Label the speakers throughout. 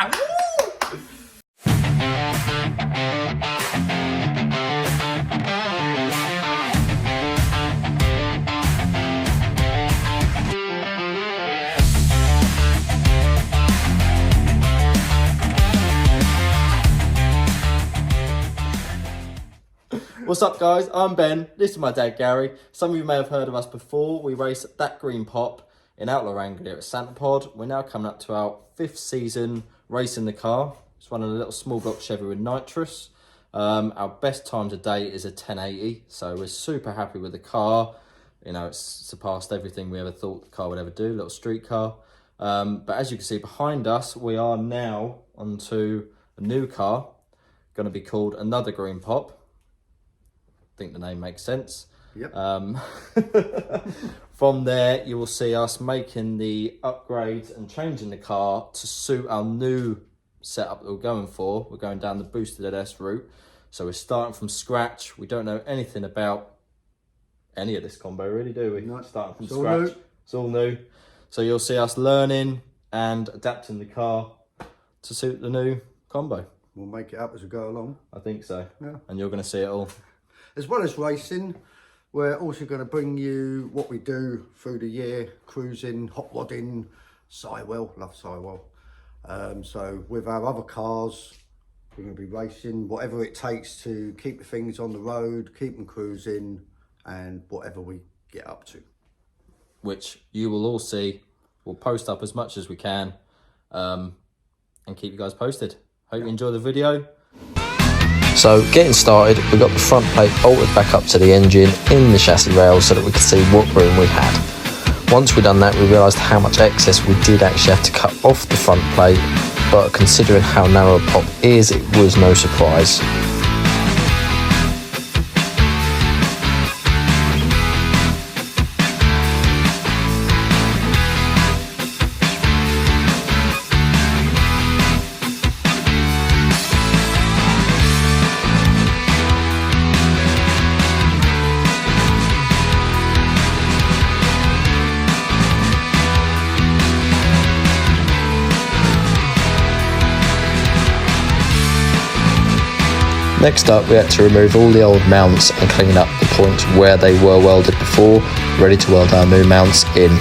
Speaker 1: What's up guys, I'm Ben, this is my dad Gary. Some of you may have heard of us before. We raced that green pop in Outlaw Wrangler at Santa Pod. We're now coming up to our 5th season racing the car. It's running a little small block Chevy with nitrous. Our best time to date is a 1080, so we're super happy with the car. You know, it's surpassed everything we ever thought the car would ever do, little street car. But as you can see behind us, we are now onto a new car, going to be called Another Green Pop. I think the name makes sense.
Speaker 2: Yep.
Speaker 1: From there, you will see us making the upgrades and changing the car to suit our new setup that we're going for. We're going down the boosted LS route. So we're starting from scratch. We don't know anything about any of this combo, really, do we?
Speaker 2: No,
Speaker 1: starting from
Speaker 2: it's
Speaker 1: scratch.
Speaker 2: all new.
Speaker 1: It's all new. So you'll see us learning and adapting the car to suit the new combo.
Speaker 2: We'll make it up as we go along.
Speaker 1: I think so.
Speaker 2: Yeah.
Speaker 1: And you're going to see it all.
Speaker 2: As well as racing, we're also going to bring you what we do through the year, cruising, hot rodding, sidewell, love sidewell. So with our other cars, we're going to be racing, whatever it takes to keep the things on the road, keep them cruising, and whatever we get up to.
Speaker 1: Which you will all see. We'll post up as much as we can and keep you guys posted. Hope you enjoy the video.
Speaker 3: So getting started, we got the front plate bolted back up to the engine in the chassis rail so that we could see what room we had. Once we'd done that, we realised how much excess we did actually have to cut off the front plate, but considering how narrow a pop is, it was no surprise. Next up, we had to remove all the old mounts and clean up the points where they were welded before, ready to weld our new mounts in.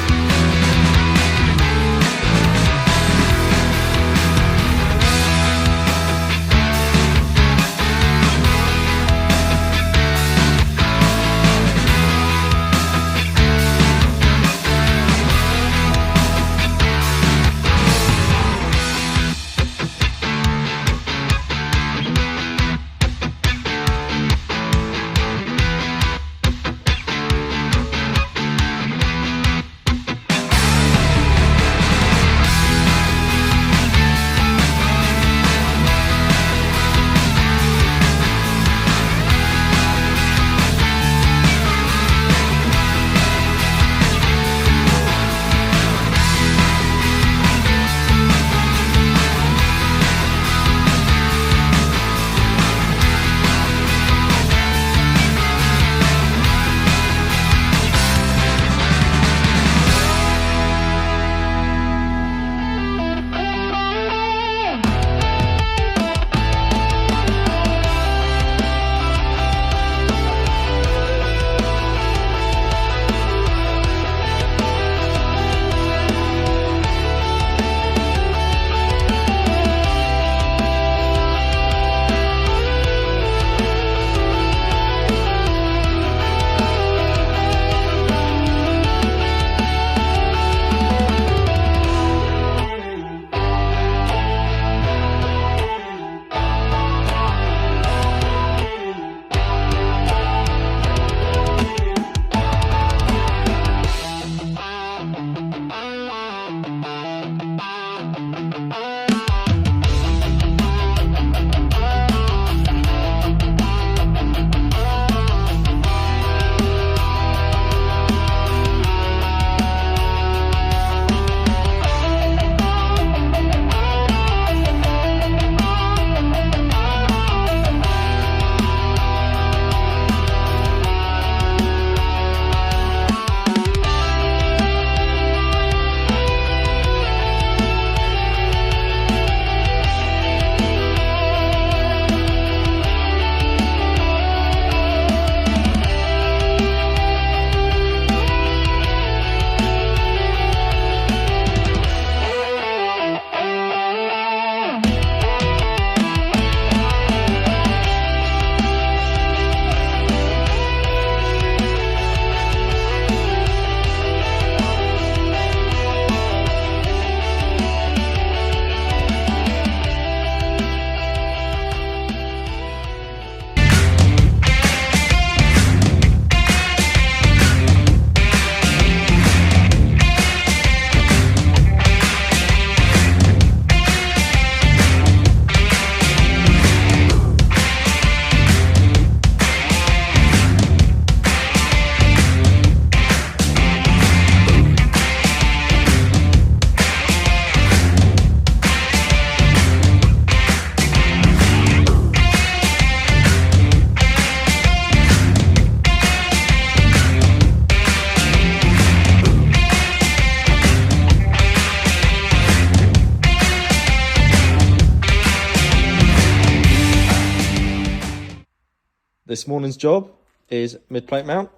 Speaker 1: This morning's job is mid-plate mount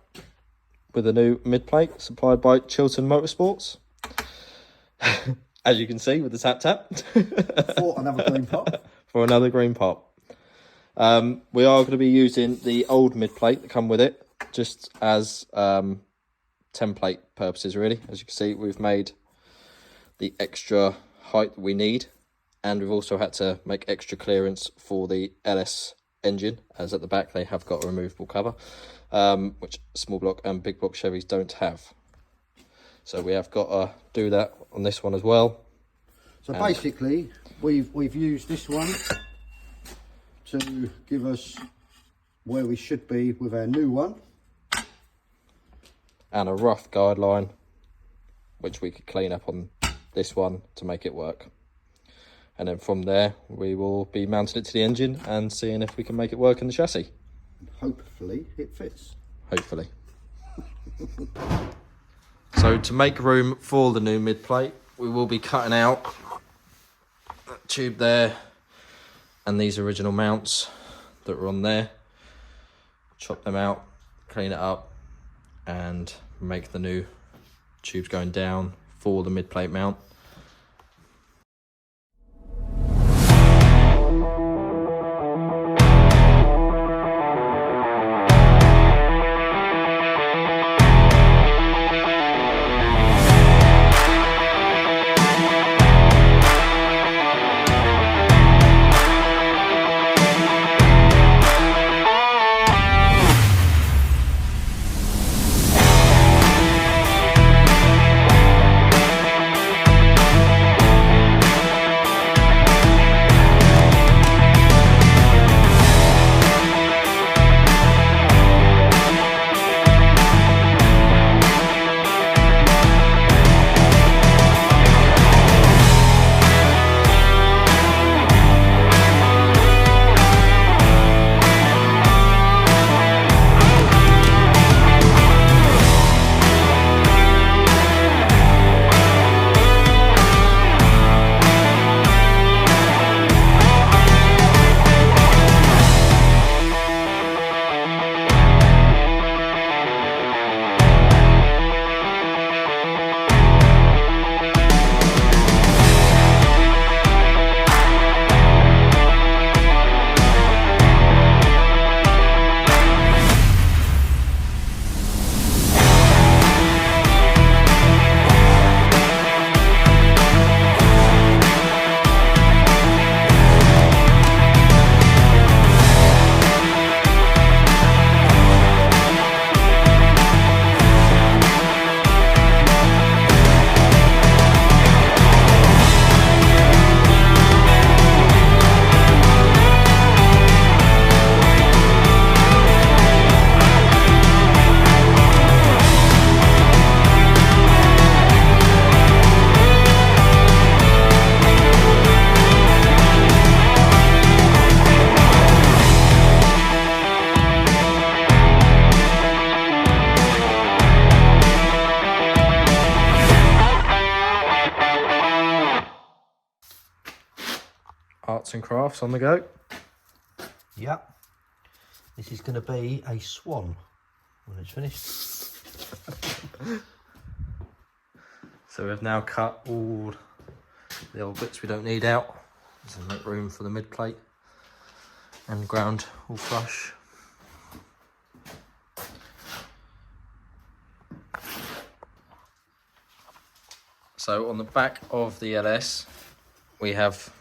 Speaker 1: with a new mid-plate supplied by Chiltern Motorsports. As you can see with the tap.
Speaker 2: For another green pop.
Speaker 1: For another green pop. We are going to be using the old mid-plate that come with it, just as template purposes really. As you can see, we've made the extra height that we need, and we've also had to make extra clearance for the LS engine, as at the back they have got a removable cover, which small block and big block Chevys don't have. So we have got to do that on this one as well.
Speaker 2: So basically, we've used this one to give us where we should be with our new one.
Speaker 1: And a rough guideline, which we could clean up on this one to make it work. And then from there, we will be mounting it to the engine and seeing if we can make it work in the chassis.
Speaker 2: Hopefully it fits.
Speaker 1: Hopefully. So to make room for the new mid plate, we will be cutting out that tube there and these original mounts that were on there. Chop them out, clean it up, and make the new tubes going down for the mid plate mount. Arts and crafts on the go.
Speaker 2: Yep. This is going to be a swan when it's finished.
Speaker 1: So we've now cut all the old bits we don't need out, so make room for the mid plate and ground all flush. So on the back of the LS we have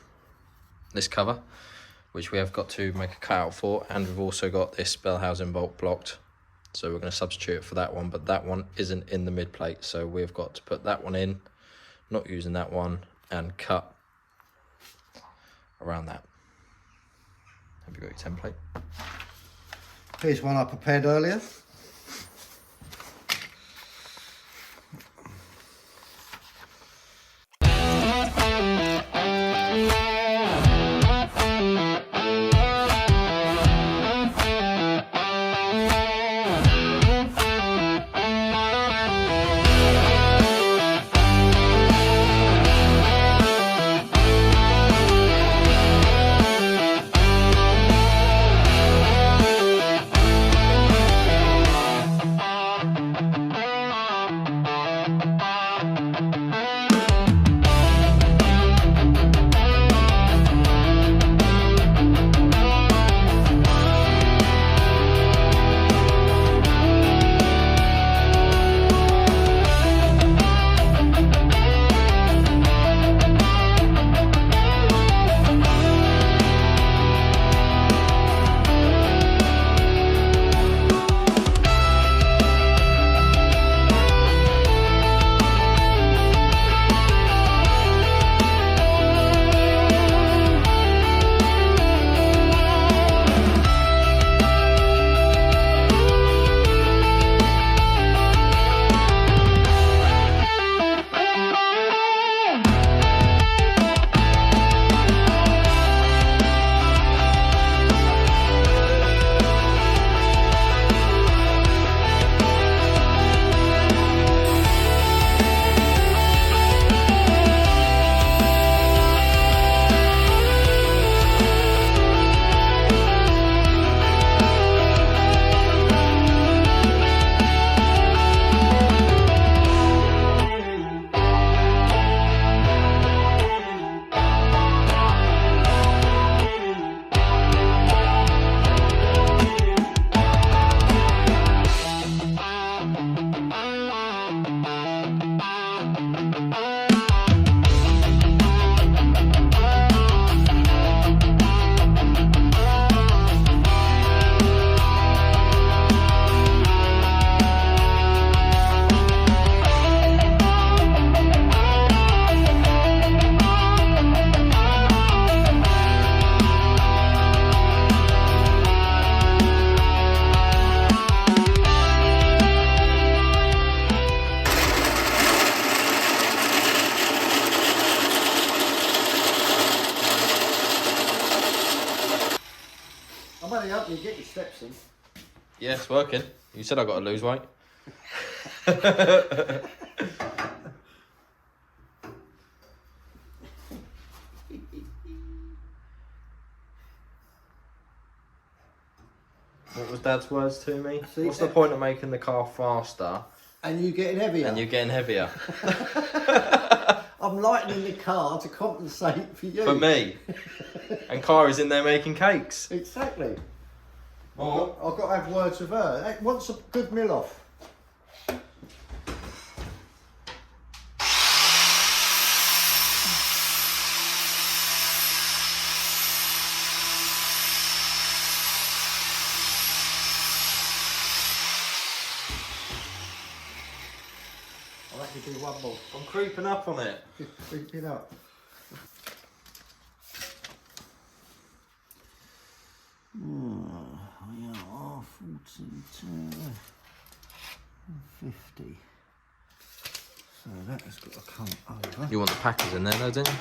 Speaker 1: this cover, which we have got to make a cutout for, and we've also got this bell housing bolt blocked, so we're going to substitute it for that one, but that one isn't in the mid plate, so we've got to put that one in, not using that one, and cut around that. Have you got your template?
Speaker 2: Here's one I prepared earlier. You get your steps in.
Speaker 3: Yeah, it's working. You said I got to lose weight. What was Dad's words to me?
Speaker 2: See,
Speaker 3: what's the point of making the car faster
Speaker 2: And you getting heavier.
Speaker 3: and you're getting heavier?
Speaker 2: I'm lightening the car to compensate for you.
Speaker 3: For me. And Kyrie's in there making cakes.
Speaker 2: Exactly.
Speaker 3: Oh.
Speaker 2: I've got to have words with her. Hey, what's a good mill off? I'll actually do one more.
Speaker 3: I'm creeping up on it.
Speaker 2: Pick it up. We are 42, 50. So that has got to come over.
Speaker 3: You want the packers in there though, don't you?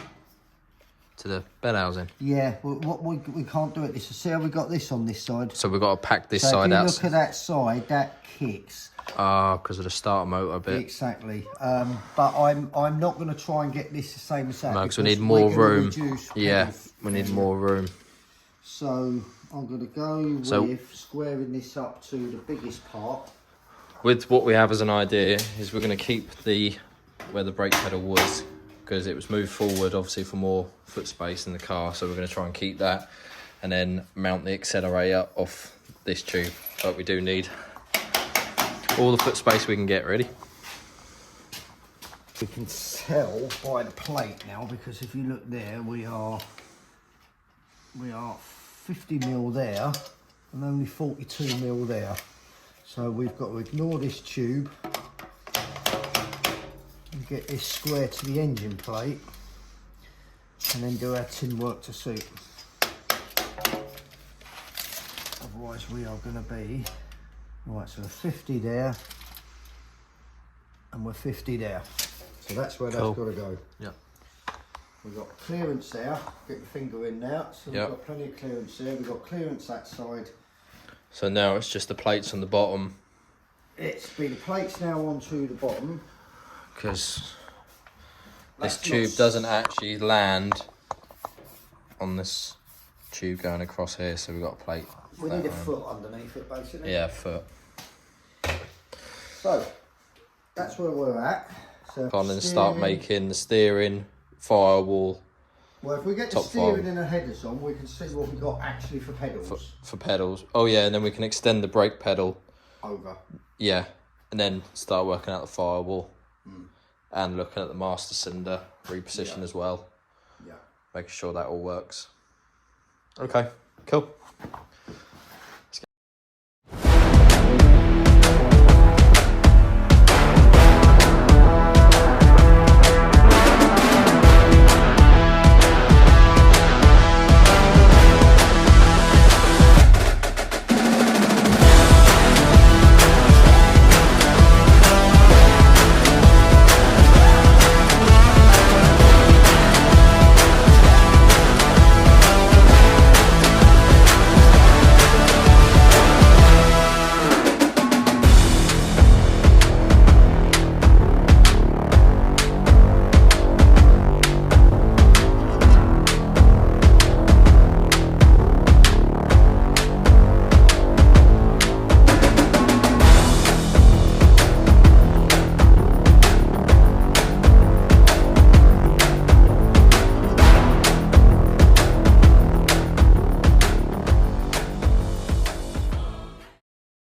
Speaker 3: To the bed housing.
Speaker 2: Yeah, what we can't do it this. See how we got this on this side?
Speaker 3: So we've got to pack this
Speaker 2: So
Speaker 3: side
Speaker 2: if you
Speaker 3: out.
Speaker 2: look at that side, that kicks.
Speaker 3: Ah, because of the starter motor bit.
Speaker 2: Exactly. But I'm not going to try and get this the same as that.
Speaker 3: No, because we need
Speaker 2: we're
Speaker 3: more
Speaker 2: gonna
Speaker 3: room.
Speaker 2: reduce
Speaker 3: Yeah,
Speaker 2: pedal
Speaker 3: we need
Speaker 2: area.
Speaker 3: more room.
Speaker 2: So I'm going to go
Speaker 3: So-
Speaker 2: with squaring this up to the biggest part.
Speaker 3: With what we have as an idea is we're going to keep where the brake pedal was, because it was moved forward obviously for more foot space in the car, so we're going to try and keep that and then mount the accelerator off this tube. But we do need all the foot space we can get, really.
Speaker 2: We can tell by the plate now, because if you look there, we are 50 mil there and only 42 mil there. So we've got to ignore this tube and get this square to the engine plate, and then do our tin work to suit. Otherwise we are going to be, right, so 50 there and we're 50 there. So that's where
Speaker 3: Cool.
Speaker 2: that's got to go.
Speaker 3: Yeah.
Speaker 2: We've got clearance there, get your finger in now, so we've
Speaker 3: Yep.
Speaker 2: got plenty of clearance there. We've got clearance that side.
Speaker 3: So now it's just the plates on the bottom,
Speaker 2: It's been plates now onto the bottom.
Speaker 3: because
Speaker 2: That's
Speaker 3: this tube
Speaker 2: not-
Speaker 3: doesn't actually land on this tube going across here, so we've got a plate.
Speaker 2: We
Speaker 3: that
Speaker 2: need a
Speaker 3: way.
Speaker 2: foot underneath it basically.
Speaker 3: Yeah, foot.
Speaker 2: So, that's where we're at. So
Speaker 3: Go on and start
Speaker 2: steering-
Speaker 3: making the steering, firewall,
Speaker 2: Well, if we get the
Speaker 3: top
Speaker 2: steering
Speaker 3: five.
Speaker 2: and the headers on, we can see what we've got actually for pedals.
Speaker 3: for pedals. Oh yeah, and then we can extend the brake pedal.
Speaker 2: Over.
Speaker 3: Yeah, and then start working out the firewall and looking at the master cylinder reposition
Speaker 2: Yeah.
Speaker 3: as well,
Speaker 2: Yeah.
Speaker 3: making sure that all works. Okay, cool.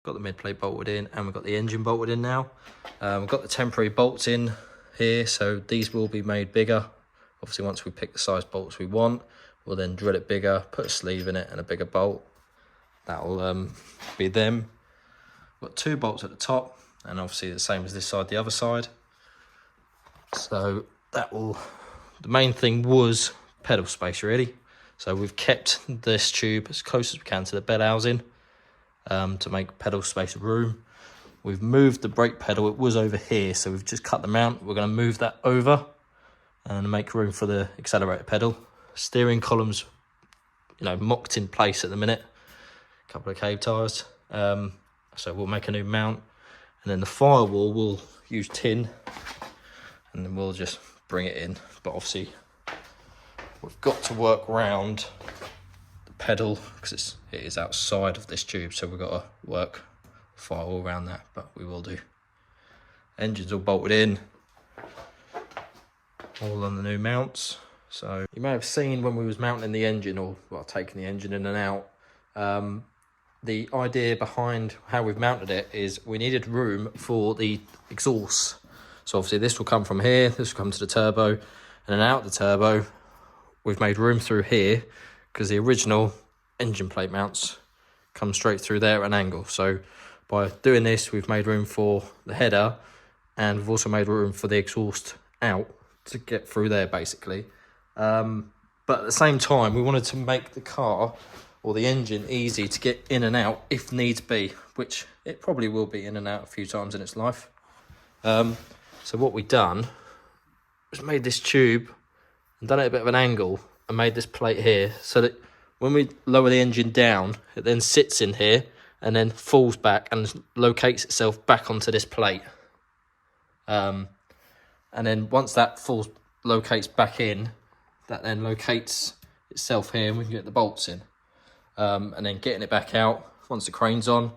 Speaker 3: Got the mid plate bolted in and we've got the engine bolted in now. We've got the temporary bolts in here, so these will be made bigger. Obviously once we pick the size bolts we want, we'll then drill it bigger, put a sleeve in it and a bigger bolt. That'll be them. Got 2 bolts at the top, and obviously the same as this side, the other side. So that will, the main thing was pedal space really. So we've kept this tube as close as we can to the bed housing, to make pedal space room. We've moved the brake pedal, it was over here, so we've just cut the mount. We're going to move that over and make room for the accelerator pedal. Steering columns, mocked in place at the minute.
Speaker 1: couple of cave ties. So we'll make a new mount, and then the firewall we'll use tin, and then we'll just bring it in. But obviously we've got to work round the pedal because it is outside of this tube, so we've got to work firewall around that, but we will do. Engine's all bolted in, all on the new mounts. So you may have seen when we was mounting the engine, or well, taking the engine in and out, the idea behind how we've mounted it is we needed room for the exhaust. So obviously this will come from here, this will come to the turbo, and then out the turbo we've made room through here because the original engine plate mounts come straight through there at an angle. So by doing this, we've made room for the header, and we've also made room for the exhaust out to get through there basically. But at the same time, we wanted to make the car or the engine easy to get in and out if needs be, which it probably will be in and out a few times in its life. So what we've done was made this tube and done it at a bit of an angle and made this plate here so that when we lower the engine down, it then sits in here and then falls back and locates itself back onto this plate. And then once that locates back in, that then locates itself here and we can get the bolts in. And then getting it back out, once the crane's on,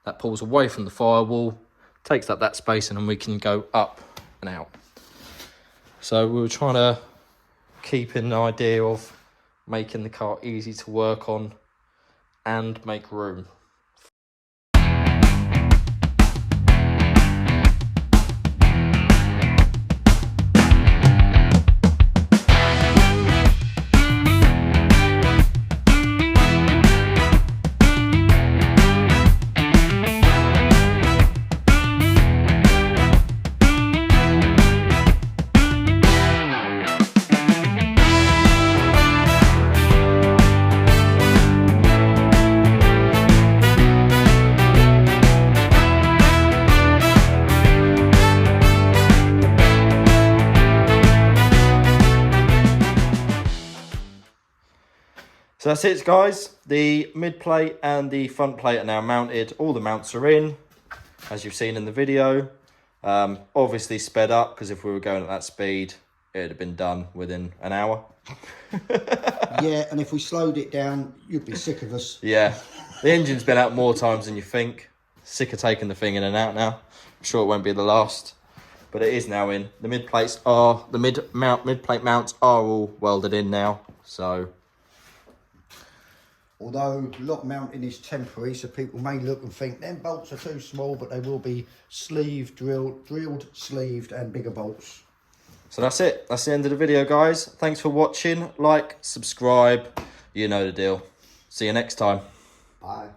Speaker 1: that pulls away from the firewall, takes up that space, and then we can go up and out. So we were trying to keep an idea of making the car easy to work on and make room. So that's it, guys. The mid plate and the front plate are now mounted. All the mounts are in, as you've seen in the video. Obviously sped up, because if we were going at that speed, it'd have been done within an hour.
Speaker 2: Yeah, and if we slowed it down, you'd be sick of us.
Speaker 1: Yeah, the engine's been out more times than you think. Sick of taking the thing in and out now. I'm sure it won't be the last, but it is now in. The mid plate mounts are all welded in now, so.
Speaker 2: Although lock mounting is temporary, so people may look and think them bolts are too small, but they will be drilled, sleeved, and bigger bolts.
Speaker 1: So that's it. That's the end of the video, guys. Thanks for watching. Like, subscribe. You know the deal. See you next time.
Speaker 2: Bye.